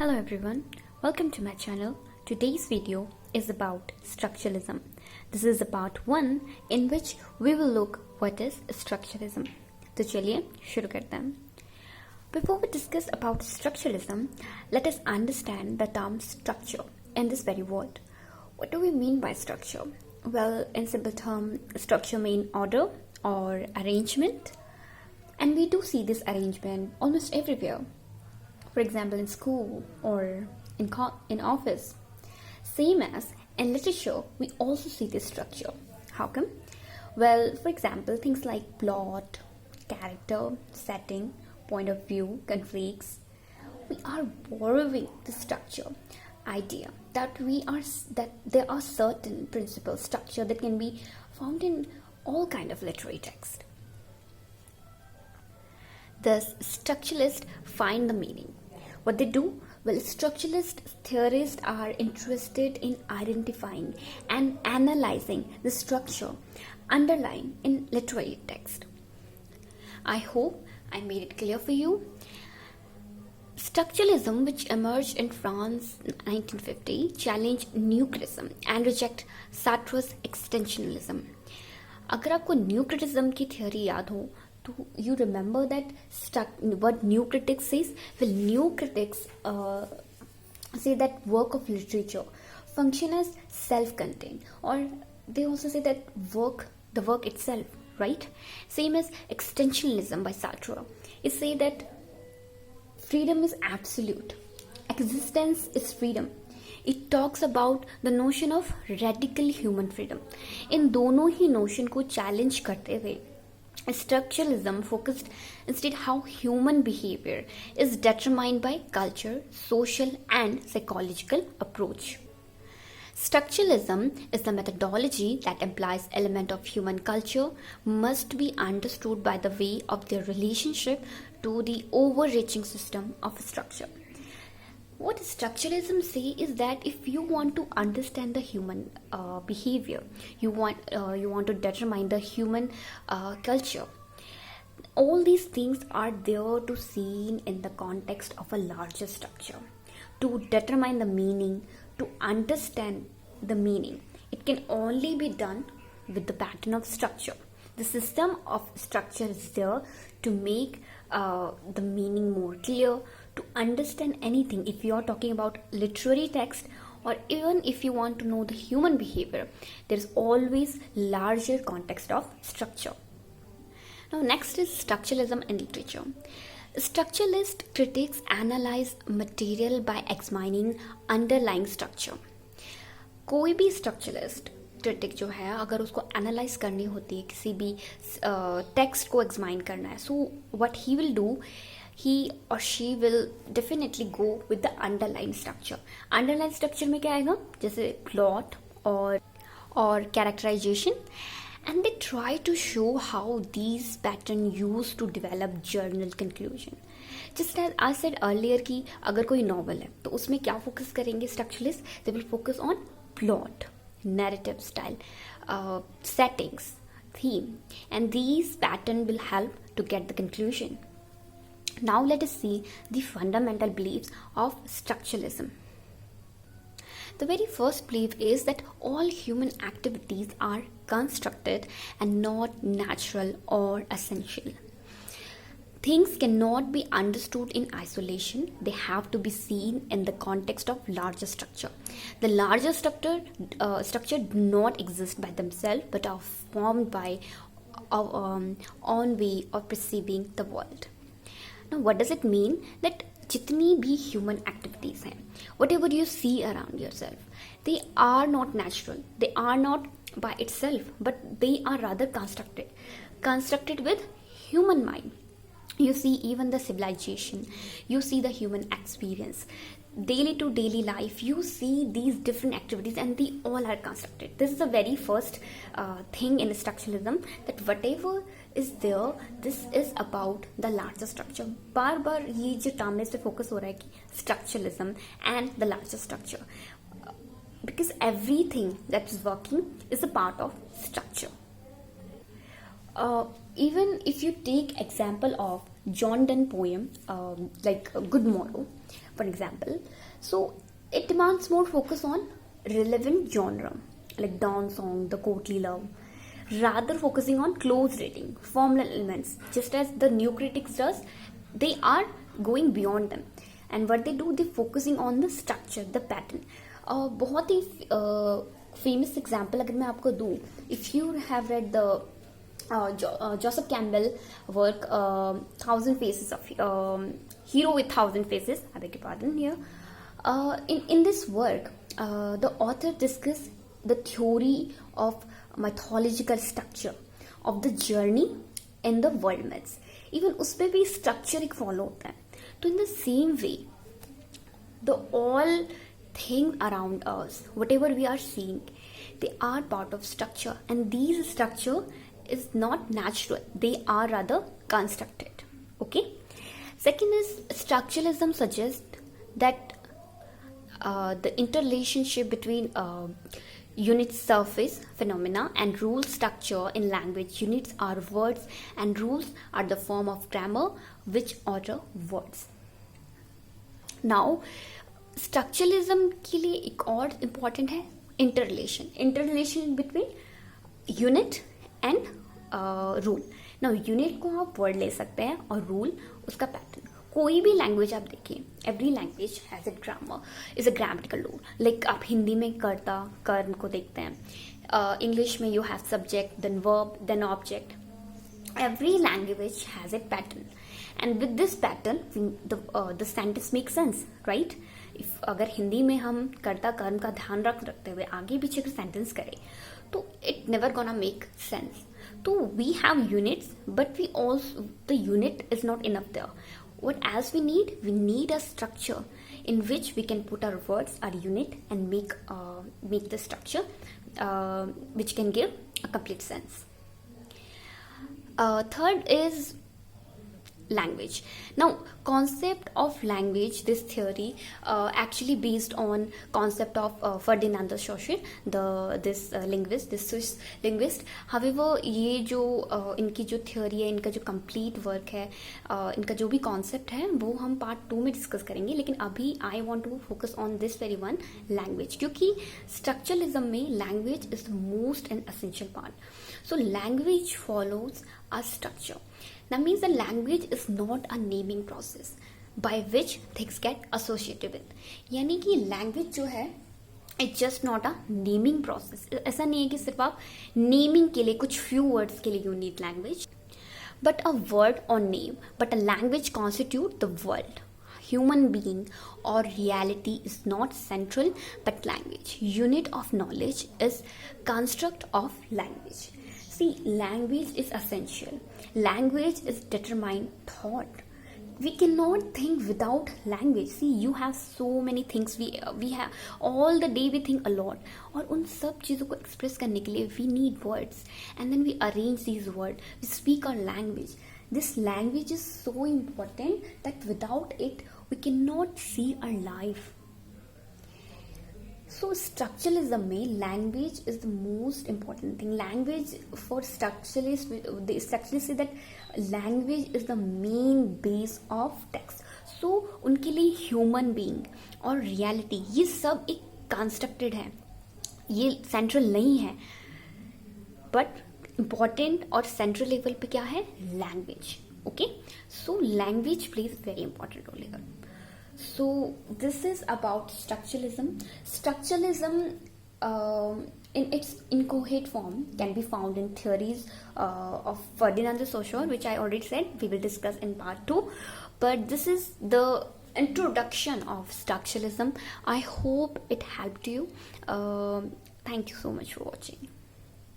Hello everyone, welcome to my channel. Today's video is about structuralism. This is a part 1 in which we will look what is structuralism. तो चलिए शुरू करते हैं. Before we discuss about structuralism, let us understand the term structure in this very word. What do we mean by structure? Well, in simple term, structure means order or arrangement, and we do see this arrangement almost everywhere. For example, in school or in office. Same as in literature, we also see this structure. How come? Well, for example, things like plot, character, setting, point of view, conflicts. We are borrowing the structure idea that there are certain principles, structure that can be found in all kind of literary text. Thus, structuralists find the meaning. What they do? Well, structuralist theorists are interested in identifying and analyzing the structure underlying in literary text. I hope I made it clear for you. Structuralism, which emerged in France in 1950, challenged new criticism and reject Sartre's existentialism. अगर आपको new criticism की theory याद हो तो you remember that what new critics says? Well, new critics say that work of literature function as self-contained, or they also say that the work itself, right? Same as existentialism by Sartre. It say that freedom is absolute. Existence is freedom. It talks about the notion of radical human freedom. इन दोनों ही notion को challenge करते हुए Structuralism focused instead how human behavior is determined by culture, social and psychological approach. Structuralism is the methodology that implies element of human culture must be understood by the way of their relationship to the overreaching system of structure. What structuralism say is that if you want to understand the human behavior, you want to determine the human culture, all these things are there to seen in the context of a larger structure. To determine the meaning, to understand the meaning, it can only be done with the pattern of structure. The system of structure is there to make the meaning more clear, to understand anything. If you are talking about literary text, or even if you want to know the human behavior, there is always larger context of structure. Now next is structuralism in literature. Structuralist critics analyze material by examining underlying structure. कोई भी structuralist critic जो है, अगर उसको analyse करनी होती है, किसी भी टेक्स्ट को एग्जामाइन करना है, so what he will do, he or she will definitely go with the underlying structure. Underlying structure में क्या आएगा? जैसे plot or characterization, and they try to show how these pattern used to develop journal conclusion. Just as I said earlier कि अगर कोई novel है तो उसमें क्या focus करेंगे structuralists? They will focus on plot, narrative style, settings, theme, and these pattern will help to get the conclusion. Now let us see the fundamental beliefs of structuralism. The very first belief is that all human activities are constructed and not natural or essential. Things cannot be understood in isolation. They have to be seen in the context of larger structure. The larger structure do not exist by themselves but are formed by our own way of perceiving the world. Now, what does it mean? That जितनी भी human activities हैं, whatever you see around yourself, they are not natural. They are not by itself, but they are rather constructed with human mind. You see even the civilization, you see the human experience, daily to daily life, you see these different activities and they all are constructed. This is the very first thing in structuralism, that whatever is there, this is about the larger structure. बार बार ये जो term है इस पे focus हो रहा है कि structuralism and the larger structure, because everything that is working is a part of structure. Even if you take example of John Donne poem, like a Good Morrow, for example. So it demands more focus on relevant genre, like Dawn Song, The Courtly Love, rather focusing on close reading, formal elements, just as the new critics does. They are going beyond them, and what they do, they focusing on the structure, the pattern. बहुत ही famous example अगर मैं आपको दूँ, if you have read the Joseph Campbell work, Thousand Faces of Hero with Thousand Faces, I beg your pardon here. In this work, the author discuss the theory of mythological structure of the journey in the world myths. Even उसपे भी structure एक follow होता है. तो in the same way, the all thing around us, whatever we are seeing, they are part of structure, and these structure is not natural, they are rather constructed. Okay. Second is structuralism suggests that the interrelationship between unit surface phenomena and rule structure in language. Units are words and rules are the form of grammar which order words. Now structuralism के लिए एक और important है interrelation between unit and rule. Now unit को आप word ले सकते हैं और रूल उसका पैटर्न. कोई भी लैंग्वेज आप देखिए, every language has a grammar, is a grammatical rule. Like आप हिंदी में कर्ता कर्म को देखते हैं, इंग्लिश में you have subject then verb then object. Every language has a pattern, and with this pattern the sentence makes sense, right? If अगर हिंदी में हम कर्ता कर्म का ध्यान रखते हुए आगे पीछे का सेंटेंस करें तो it never gonna make sense. तो we have units, but we also, the unit is not enough there. What else we need a structure in which we can put our words, our unit, and make the structure which can give a complete sense. Third is language. Now concept of language, this theory actually based on concept of Ferdinand de Saussure, this linguist, this Swiss linguist. However ये जो इनकी जो theory है, इनका जो complete work है, इनका जो भी concept है वो हम part 2 में discuss करेंगे. लेकिन अभी I want to focus on this very one, language, क्योंकि structuralism में language is the most and essential part. So language follows a structure. That means the language is not a naming process by which things get associated with. यानी कि language जो है it's just not a naming process. ऐसा नहीं है कि सिर्फ आप naming के लिए कुछ few words के लिए you need language, but a word or name, but a language constitute the world. Human being or reality is not central, but language. Unit of knowledge is construct of language. See, language is essential. Language is determined thought. We cannot think without language. See, you have so many things. We have all the day we think a lot. और उन सब चीज़ों को express करने के लिए we need words, and then we arrange these words. We speak our language. This language is so important that without it we cannot see our life. So structuralism में language is the most important thing. Language for structuralists, the structuralists say that language is the main base of text. So उनके लिए human being और reality ये सब एक constructed है, ये central नहीं है, but important और central level पे क्या है, language. Okay, so language plays very important role here. So this is about structuralism. Structuralism in its inchoate form can be found in theories of Ferdinand de Saussure, which I already said we will discuss in part 2. But this is the introduction of structuralism. I hope it helped you. Thank you so much for watching.